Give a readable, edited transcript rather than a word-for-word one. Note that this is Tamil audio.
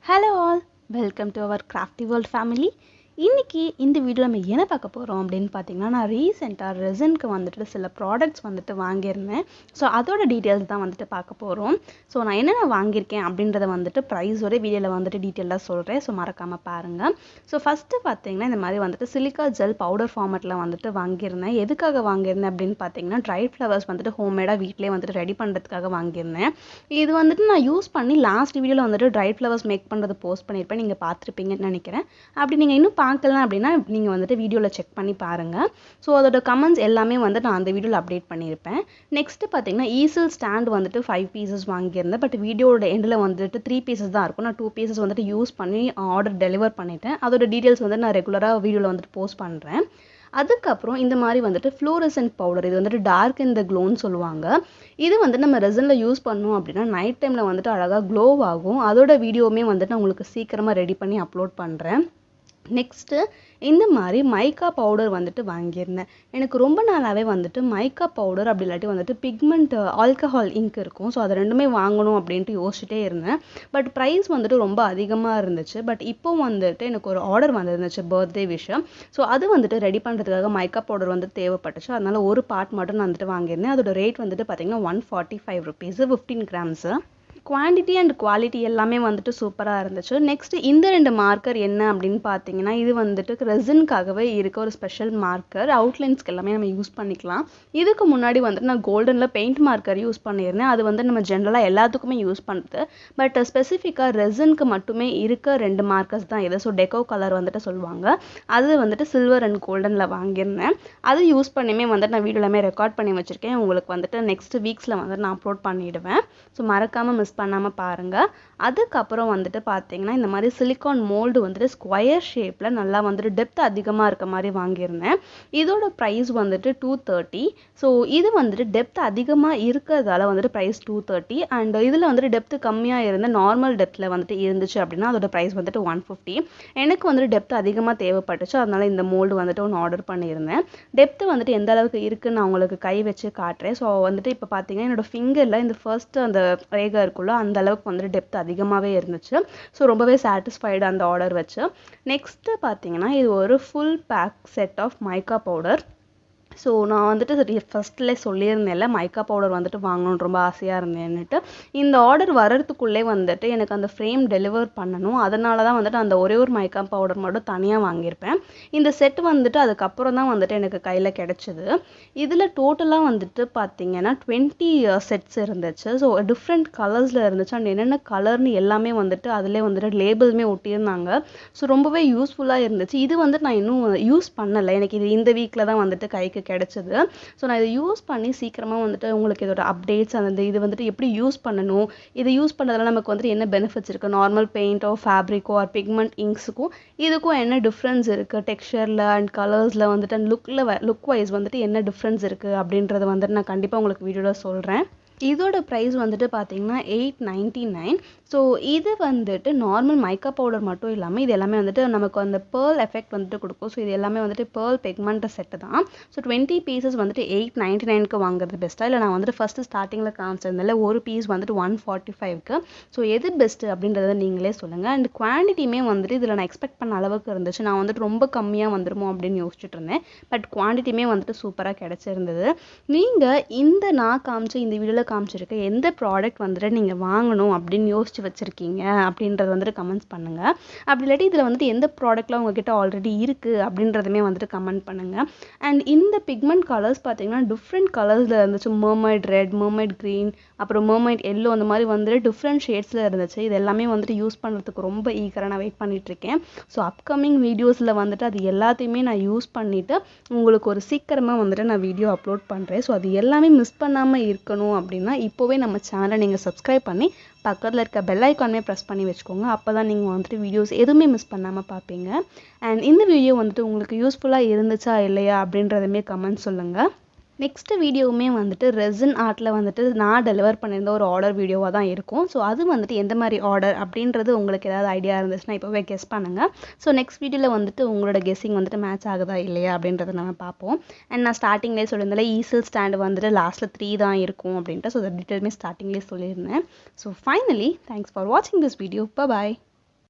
Hello all, welcome to our crafty world family. இன்னைக்கு இந்த வீடியோல நம்ம என்ன பார்க்க போறோம் அப்படினு பாத்தீங்கன்னா நான் ரீசன்ட்டா ரெசின்க்கு வந்துட்டு சில ப்ராடக்ட்ஸ் வந்துட்டு வாங்கியிருந்தேன். சோ அதோட டீடைல்ஸ் தான் வந்துட்டு பார்க்க போறோம். சோ நான் என்னென்ன வாங்கியிருக்கேன் அப்படின்றத வந்துட்டு பிரைஸோட வீடியோல வந்துட்டு டீடைலா சொல்றேன். சோ மறக்காம பாருங்க. சோ ஃபர்ஸ்ட் பாத்தீங்கன்னா இந்த மாதிரி வந்துட்டு சிலிக்கா ஜெல் பவுடர் ஃபார்மட்ல வந்துட்டு வாங்கியிருந்தேன். எதுக்காக வாங்கியிருந்தேன் அப்படினு பாத்தீங்கன்னா ட்ரைட் ஃப்ளவர்ஸ் வந்துட்டு ஹோம்மேடா வீட்லயே வந்துட்டு ரெடி பண்றதுக்காக வாங்கியிருந்தேன். இது வந்துட்டு நான் யூஸ் பண்ணி லாஸ்ட் வீடியோல வந்துட்டு ட்ரைட் ஃப்ளவர்ஸ் மேக் பண்றது போஸ்ட் பண்ணிருப்பேன். நீங்க பார்த்திருப்பீங்கன்னு நினைக்கிறேன். அப்படி நீங்க இன்னும் பார்க்கலாம் அப்படினா நீங்க வந்துட்டு வீடியோல செக் பண்ணி பாருங்க. சோ அதோட கமெண்ட்ஸ் எல்லாமே வந்து நான் அந்த வீடியோல அப்டேட் பண்ணிருப்பேன். நெக்ஸ்ட் பாத்தீங்கன்னா ஈசல் ஸ்டாண்ட் வந்துட்டு 5 பீசஸ் வாங்கியிருந்தேன். பட் வீடியோட எண்ட்ல வந்துட்டு 3 பீசஸ் தான் இருக்கும். நான் 2 பீசஸ் வந்துட்டு யூஸ் பண்ணி ஆர்டர் டெலிவர் பண்ணிட்டேன். அதோட டீடைல்ஸ் வந்து நான் ரெகுலரா வீடியோல வந்துட்டு போஸ்ட் பண்றேன். அதுக்கப்புறம் இந்த மாதிரி வந்துட்டு ஃப்ளோரசன்ட் பவுடர், இது வந்துட்டு டார்க் இன் த க்ளோன்னு சொல்லுவாங்க. இது வந்து நம்ம ரெசின்ல யூஸ் பண்ணோம் அப்படின்னா நைட் டைம்ல வந்துட்டு அழகா க்ளோ ஆகும். அதோட வீடியோவுமே வந்துட்டு நான் உங்களுக்கு சீக்கிரமா ரெடி பண்ணி அப்லோட் பண்றேன். நெக்ஸ்ட் இந்த மாதிரி மைக்கா பவுடர் வந்துட்டு வாங்கியிருந்தேன். எனக்கு ரொம்ப நாளாவே வந்துட்டு மைக்கா பவுடர் அப்படி இல்லாட்டி வந்துட்டு பிக்மெண்ட் ஆல்கஹால் இங்க் இருக்கும். ஸோ அதை ரெண்டுமே வாங்கணும் அப்படின்ட்டு யோசிச்சுட்டே இருந்தேன். பட் ப்ரைஸ் வந்துட்டு ரொம்ப அதிகமாக இருந்துச்சு. பட் இப்போ வந்துட்டு எனக்கு ஒரு ஆர்டர் வந்துருந்துச்சு பர்த்டே விஷயம். ஸோ அது வந்துட்டு ரெடி பண்ணுறதுக்காக மைக்கா பவுடர் வந்து தேவைப்பட்டுச்சு. அதனால ஒரு பார்ட் மட்டும் நான் வந்துட்டு வாங்கியிருந்தேன். அதோட ரேட் வந்துட்டு பார்த்தீங்கன்னா 145 rupees 15 grams. Quantity and quality எல்லாமே வந்துட்டு சூப்பராக இருந்துச்சு. நெக்ஸ்ட் இந்த 2 மார்க்கர் என்ன அப்படின்னு பார்த்தீங்கன்னா இது வந்துட்டு ரெசின்காகவே இருக்க ஒரு ஸ்பெஷல் மார்க்கர். அவுட்லைன்ஸ்க்கு எல்லாமே நம்ம யூஸ் பண்ணிக்கலாம். இதுக்கு முன்னாடி வந்துட்டு நான் கோல்டனில் பெயிண்ட் மார்க்கர் யூஸ் பண்ணியிருந்தேன். அது வந்து நம்ம ஜென்ரலாக எல்லாத்துக்குமே யூஸ் பண்ணுறது. பட் ஸ்பெசிஃபிக்காக ரெசின்க்கு மட்டுமே இருக்க 2 மார்க்கர்ஸ் தான் இது. ஸோ டெக்கோ கலர் வந்துட்டு சொல்லுவாங்க. அது வந்துட்டு சில்வர் அண்ட் கோல்டனில் வாங்கியிருந்தேன். அது யூஸ் பண்ணியுமே வந்துட்டு நான் வீடியோலாமே ரெக்கார்ட் பண்ணி வச்சுருக்கேன். உங்களுக்கு வந்துட்டு நெக்ஸ்ட் வீக்ஸில் வந்துட்டு நான் அப்லோட் பண்ணிவிடுவேன். ஸோ மறக்காமல் மிஸ் பண்ணாமல் பாருங்க. அதுக்கப்புறம் வந்துட்டு பார்த்தீங்கன்னா இந்த மாதிரி சிலிக்கான் மோல்டு வந்துட்டு ஸ்கொயர் ஷேப்பில் நல்லா வந்துட்டு டெப்த் அதிகமாக இருக்க மாதிரி வாங்கியிருந்தேன். இதோட ப்ரைஸ் வந்துட்டு 230. ஸோ இது வந்துட்டு டெப்த் அதிகமாக இருக்கிறதால வந்துட்டு ப்ரைஸ் 230. அண்ட் இதில் வந்துட்டு டெப்த் கம்மியாக இருந்த நார்மல் டெப்த்தில் வந்துட்டு இருந்துச்சு அப்படின்னா அதோட ப்ரைஸ் வந்துட்டு 150. எனக்கு வந்துட்டு டெப்த் அதிகமாக தேவைப்பட்டுச்சு. அதனால இந்த மோல்டு வந்துட்டு ஒன்று ஆர்டர் பண்ணியிருந்தேன். டெப்த் வந்துட்டு எந்த அளவுக்கு இருக்குன்னு நான் உங்களுக்கு கை வச்சு காட்டுறேன். ஸோ வந்துட்டு இப்போ பார்த்தீங்கன்னா என்னோட ஃபிங்கரில் இந்த ஃபர்ஸ்ட் அந்த ரேகா இருக்குள்ள அந்த அளவுக்கு வந்துட்டு டெப்த் அதிகமாகவே இருந்துச்சு. ஸோ ரொம்பவே சாட்டிஸ்ஃபைடு அந்த ஆர்டர் வச்சு. நெக்ஸ்ட் பார்த்தீங்கன்னா இது ஒரு full pack set of mica powder. So நான் வந்துட்டு ஃபர்ஸ்ட்ல சொல்லியிருந்தேன்ல மைக்கா பவுடர் வந்துட்டு வாங்கணும்னு ரொம்ப ஆசையாக இருந்தேன்னுட்டு. இந்த ஆர்டர் வர்றதுக்குள்ளே வந்துட்டு எனக்கு அந்த ஃப்ரேம் டெலிவர் பண்ணணும். அதனால தான் வந்துட்டு அந்த ஒரே ஒரு மைக்கா பவுடர் மட்டும் தனியாக வாங்கியிருப்பேன். இந்த செட் வந்துட்டு அதுக்கப்புறம் தான் வந்துட்டு எனக்கு கையில் கிடச்சிது. இதில் டோட்டலாக வந்துட்டு பார்த்தீங்கன்னா 20 செட்ஸ் இருந்துச்சு. ஸோ டிஃப்ரெண்ட் கலர்ஸில் இருந்துச்சு. அண்ட் என்னென்ன கலர்னு எல்லாமே வந்துட்டு அதிலே வந்துட்டு லேபிளுமே ஒட்டியிருந்தாங்க. ஸோ ரொம்பவே யூஸ்ஃபுல்லாக இருந்துச்சு. இது வந்துட்டு நான் இன்னும் யூஸ் பண்ணலை. எனக்கு இது இந்த வீக்கில் தான் வந்துட்டு கைக்கு கிடைச்சது. ஸோ நான் இதை யூஸ் பண்ணி சீக்கிரமாக வந்துட்டு உங்களுக்கு இதோட அப்டேட்ஸ் அந்த இது வந்துட்டு எப்படி யூஸ் பண்ணணும், இதை யூஸ் பண்ணுறதுல நமக்கு வந்துட்டு என்ன பெனிஃபிட்ஸ் இருக்குது, நார்மல் பெயிண்டோ ஃபேப்ரிக்கோ ஆர் பிக்மெண்ட் இங்க்ஸுக்கும் இதுக்கும் என்ன டிஃப்ரென்ஸ் இருக்குது, டெக்ஸ்சரில் அண்ட் கலர்ஸில் வந்துட்டு அண்ட் லுக் வைஸ் வந்துட்டு என்ன டிஃப்ரென்ஸ் இருக்குது அப்படின்றத வந்துட்டு நான் கண்டிப்பாக உங்களுக்கு வீடியோவில் சொல்கிறேன். இதோட ப்ரைஸ் வந்துட்டு பார்த்தீங்கன்னா 899. ஸோ இது வந்துட்டு நார்மல் மைக்கா பவுடர் மட்டும் இல்லாமல் இது எல்லாமே வந்துட்டு நமக்கு அந்த பேர்ல் எஃபெக்ட் வந்துட்டு கொடுக்கும். ஸோ இது எல்லாமே வந்துட்டு பேர்ல் பிக்மெண்ட் செட்டு தான். ஸோ 20 பீசஸ் வந்துட்டு 899க்கு வாங்குறது பெஸ்ட்டாக, இல்லை நான் வந்துட்டு ஃபஸ்ட்டு ஸ்டார்டிங்கில் காமிச்சிருந்தால ஒரு பீஸ் வந்துட்டு 145க்கு. ஸோ எது பெஸ்ட்டு அப்படின்றத நீங்களே சொல்லுங்கள். அண்ட் குவான்டிட்டியுமே வந்துட்டு இதில் நான் எக்ஸ்பெக்ட் பண்ண அளவுக்கு இருந்துச்சு. நான் வந்துட்டு ரொம்ப கம்மியாக வந்துருமோ அப்படின்னு யோசிச்சுட்டு இருந்தேன். பட் குவான்டிட்டியுமே வந்துட்டு சூப்பராக கிடச்சிருந்தது. நீங்கள் இந்த நான் காமிச்ச இந்த வீடியோவில் காமிச்சிருக்க எந்த ப்ராடக்ட் வந்துட்டு நீங்கள் வாங்கணும் அப்படின்னு யோசிச்சு வச்சுருக்கீங்க அப்படின்றது வந்துட்டு கமெண்ட்ஸ் பண்ணுங்கள். அப்படி இல்லாட்டி இதில் வந்துட்டு எந்த ப்ராடக்ட்லாம் உங்ககிட்ட ஆல்ரெடி இருக்குது அப்படின்றதுமே வந்துட்டு கமெண்ட் பண்ணுங்கள். அண்ட் இந்த பிக்மெண்ட் கலர்ஸ் பார்த்தீங்கன்னா டிஃப்ரெண்ட் கலர்ஸில் இருந்துச்சு. மர்மைட் ரெட், மர்மைட் க்ரீன், அப்புறம் மர்மைட் எல்லோ, அந்த மாதிரி வந்துட்டு டிஃப்ரெண்ட் ஷேட்ஸில் இருந்துச்சு. இது எல்லாமே வந்துட்டு யூஸ் பண்ணுறதுக்கு ரொம்ப ஈகராக நான் வெயிட் பண்ணிகிட்ருக்கேன். ஸோ அப்கமிங் வீடியோஸில் வந்துட்டு அது எல்லாத்தையுமே நான் யூஸ் பண்ணிவிட்டு உங்களுக்கு ஒரு சீக்கிரமாக வந்துட்டு நான் வீடியோ அப்லோட் பண்ணுறேன். ஸோ அது எல்லாமே மிஸ் பண்ணாமல் இருக்கணும் அப்படின்னா இப்போவே நம்ம சேனலை நீங்கள் சப்ஸ்கிரைப் பண்ணி பக்கத்தில் இருக்க பெல் ஐக்கானே ப்ரெஸ் பண்ணி வச்சுக்கோங்க. அப்போ தான் நீங்கள் வந்துட்டு வீடியோஸ் எதுவுமே மிஸ் பண்ணாமல் பார்ப்பீங்க. அண்ட் இந்த வீடியோ வந்துட்டு உங்களுக்கு யூஸ்ஃபுல்லாக இருந்துச்சா இல்லையா அப்படின்றதுமே கமெண்ட் சொல்லுங்கள். நெக்ஸ்ட் வீடியோவுமே வந்துட்டு ரெசின் ஆர்ட்டில் வந்துட்டு நான் டெலிவர் பண்ணியிருந்த ஒரு ஆர்டர் வீடியோவாக தான் இருக்கும். ஸோ அது வந்துட்டு எந்த மாதிரி ஆர்டர் அப்படின்றது உங்களுக்கு ஏதாவது ஐடியா இருந்துச்சுன்னா இப்போவே கெஸ் பண்ணுங்கள். ஸோ நெக்ஸ்ட் வீடியோவில் வந்துட்டு உங்களோட கெஸ்ஸிங் வந்துட்டு மேட்ச் ஆகுதா இல்லையா அப்படின்றத நம்ம பார்ப்போம். அண்ட் நான் ஸ்டார்டிங்லேயே சொல்லியிருந்தால ஈசல் ஸ்டாண்டு வந்துட்டு லாஸ்ட்டில் 3 தான் இருக்கும் அப்படின்ட்டு. ஸோ டீட்டெயிலுமே ஸ்டார்டிங்லேயே சொல்லியிருந்தேன். ஸோ ஃபைனலி தேங்க்ஸ் ஃபார் வாட்சிங் திஸ் வீடியோ. பாய்.